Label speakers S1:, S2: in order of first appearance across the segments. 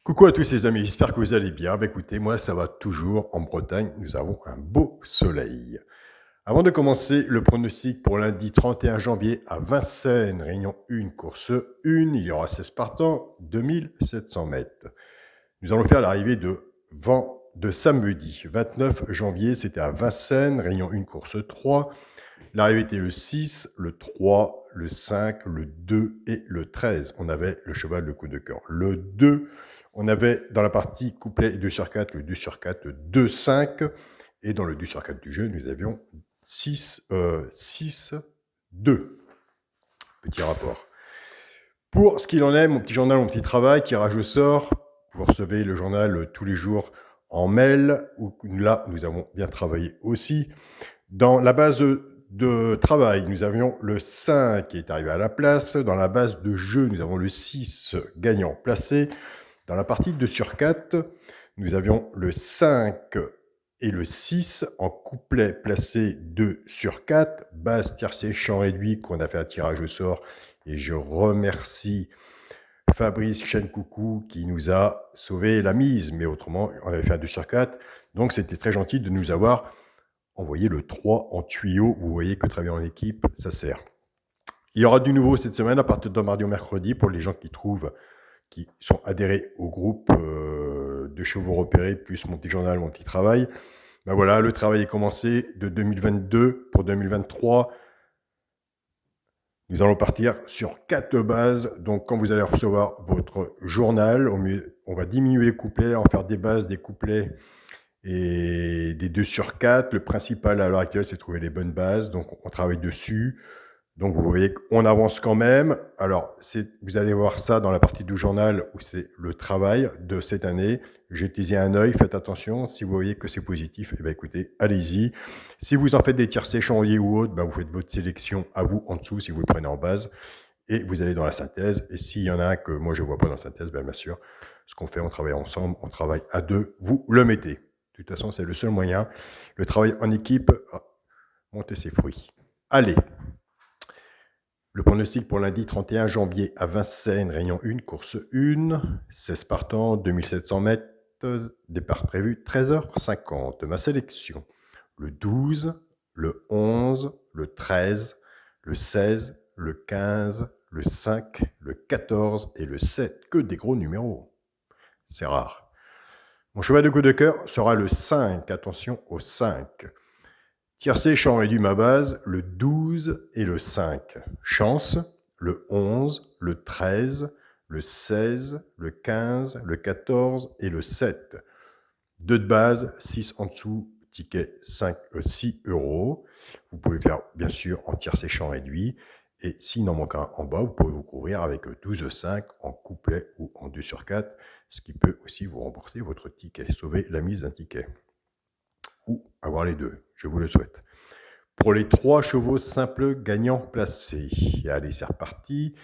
S1: Coucou à tous les amis, j'espère que vous allez bien. Écoutez, moi ça va toujours en Bretagne, nous avons un beau soleil. Avant de commencer le pronostic pour lundi 31 janvier à Vincennes, réunion 1, course 1, il y aura 16 partants, 2700 mètres. Nous allons faire l'arrivée de samedi 29 janvier, c'était à Vincennes, réunion 1, course 3. L'arrivée était le 6, le 3, le 5, le 2 et le 13. On avait le cheval de coup de cœur. Le 2, on avait dans la partie couplet 2 sur 4, le 2 sur 4, le 2, 5. Et dans le 2 sur 4 du jeu, nous avions 6, 2. Petit rapport. Pour ce qu'il en est, mon petit journal, mon petit travail, tirage au sort. Vous recevez le journal tous les jours en mail, où là, nous avons bien travaillé aussi. Dans la base de travail, nous avions le 5 qui est arrivé à la place. Dans la base de jeu, nous avons le 6 gagnant placé. Dans la partie 2 sur 4, nous avions le 5 et le 6 en couplet placé 2 sur 4. Base tiercé champ réduit qu'on a fait un tirage au sort. Et je remercie Fabrice Chencoucou qui nous a sauvé la mise. Mais autrement, on avait fait un 2 sur 4. Donc c'était très gentil de nous avoir envoyé le 3 en tuyau. Vous voyez que travailler en équipe, ça sert. Il y aura du nouveau cette semaine à partir de mardi au mercredi pour les gens qui sont adhérés au groupe de chevaux repérés, plus mon petit journal, mon petit travail. Ben voilà, le travail est commencé de 2022 pour 2023. Nous allons partir sur 4 bases. Donc, quand vous allez recevoir votre journal, on va diminuer les couplets, en faire des bases, des couplets et des 2 sur 4. Le principal à l'heure actuelle, c'est de trouver les bonnes bases. Donc, on travaille dessus. Donc, vous voyez qu'on avance quand même. Alors, vous allez voir ça dans la partie du journal où c'est le travail de cette année. Jetez-y un œil, faites attention. Si vous voyez que c'est positif, eh bien, écoutez, allez-y. Si vous en faites des tiercés, chandeliers ou autres, ben, vous faites votre sélection à vous en dessous si vous le prenez en base. Et vous allez dans la synthèse. Et s'il y en a un que moi, je ne vois pas dans la synthèse, ben, bien sûr, ce qu'on fait, on travaille ensemble, on travaille à deux, vous le mettez. De toute façon, c'est le seul moyen. Le travail en équipe, monter ses fruits. Allez. Le pronostic pour lundi 31 janvier à Vincennes, réunion 1, course 1, 16 partants, 2700 mètres, départ prévu 13h50. Ma sélection, le 12, le 11, le 13, le 16, le 15, le 5, le 14 et le 7. Que des gros numéros. C'est rare. Mon cheval de coup de cœur sera le 5. Attention au 5. Tiercé, champ réduit ma base, le 12 et le 5. Chance, le 11, le 13, le 16, le 15, le 14 et le 7. 2 de base, 6 en dessous, ticket 6 euros. Vous pouvez faire, bien sûr, en tiercé, champ réduit. Et s'il en manque un en bas, vous pouvez vous couvrir avec 12,5 en couplet ou en 2 sur 4, ce qui peut aussi vous rembourser votre ticket, sauver la mise d'un ticket. Ou avoir les deux, je vous le souhaite. Pour les 3 chevaux simples gagnants placés, allez, c'est reparti.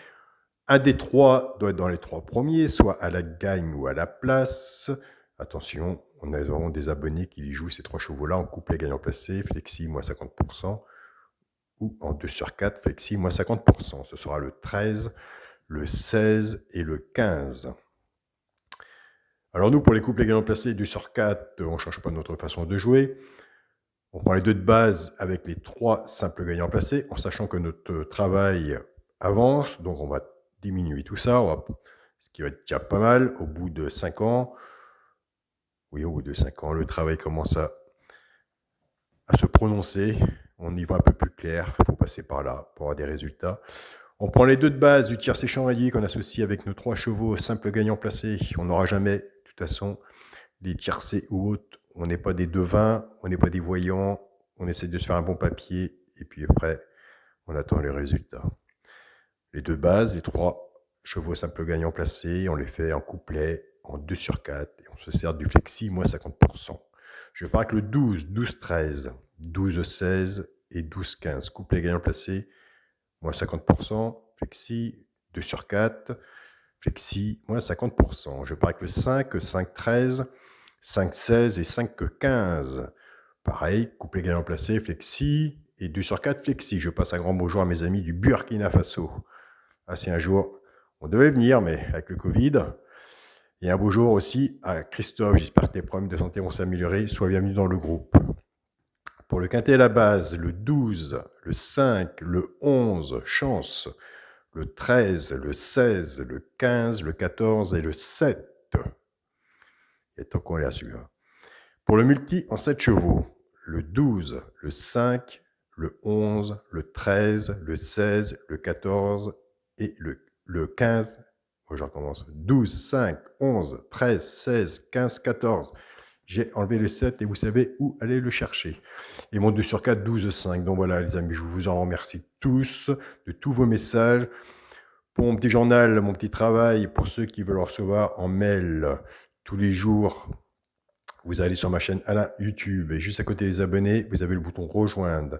S1: Un des 3 doit être dans les 3 premiers, soit à la gagne ou à la place. Attention, on a vraiment des abonnés qui jouent ces 3 chevaux-là en couplet gagnant placé, flexi, moins 50%, ou en 2 sur 4, flexi, moins 50%. Ce sera le 13, le 16 et le 15. Alors nous, pour les couplets gagnants placés, 2 sur 4, on ne change pas notre façon de jouer. On prend les 2 de base avec les 3 simples gagnants placés, en sachant que notre travail avance, donc on va diminuer tout ça, ce qui va être déjà pas mal. Au bout de 5 ans, le travail commence à se prononcer, on y voit un peu plus clair, il faut passer par là pour avoir des résultats. On prend les 2 de base du tiercé champ réduit qu'on associe avec nos 3 chevaux simples gagnants placés. On n'aura jamais, de toute façon, des tiercés ou autres. On n'est pas des devins, on n'est pas des voyants. On essaie de se faire un bon papier et puis après, on attend les résultats. Les 2 bases, les 3 chevaux simples gagnants placés, on les fait en couplet, en 2 sur 4 et on se sert du flexi, moins 50%. Je pars avec le 12, 12-13, 12-16 et 12-15. Couplet gagnant placé, moins 50%, flexi, 2 sur 4, flexi, moins 50%. Je pars avec le 5, 5-13, 5-16 et 5-15. Pareil, couplet gagnant placé, flexi, et 2 sur 4, flexi. Je passe un grand bonjour à mes amis du Burkina Faso. Ah, si un jour, on devait venir, mais avec le Covid, Et un beau jour aussi à Christophe, j'espère que tes problèmes de santé vont s'améliorer, sois bienvenue dans le groupe. Pour le quintet à la base, le 12, le 5, le 11, chance, le 13, le 16, le 15, le 14 et le 7. Et tant qu'on est à celui-là. Pour le multi en 7 chevaux, le 12, le 5, le 11, le 13, le 16, le 14 et le 15. Je recommence. 12, 5, 11, 13, 16, 15, 14. J'ai enlevé le 7 et vous savez où aller le chercher. Et mon 2 sur 4, 12, 5. Donc voilà les amis, je vous en remercie tous de tous vos messages. Pour mon petit journal, mon petit travail, pour ceux qui veulent le recevoir en mail tous les jours, vous allez sur ma chaîne Alain YouTube et juste à côté des abonnés, vous avez le bouton rejoindre.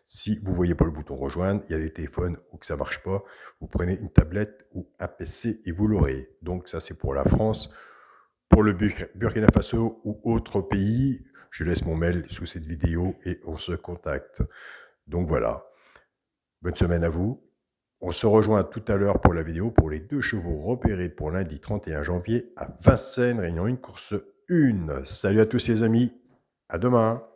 S1: Si vous ne voyez pas le bouton rejoindre, il y a des téléphones où que ça ne marche pas, vous prenez une tablette ou un PC et vous l'aurez. Donc ça c'est pour la France. Pour le Burkina Faso ou autre pays, je laisse mon mail sous cette vidéo et on se contacte. Donc voilà. Bonne semaine à vous. On se rejoint tout à l'heure pour la vidéo pour les 2 chevaux repérés pour lundi 31 janvier à Vincennes, Réunion 1, course 1. Salut à tous les amis, à demain.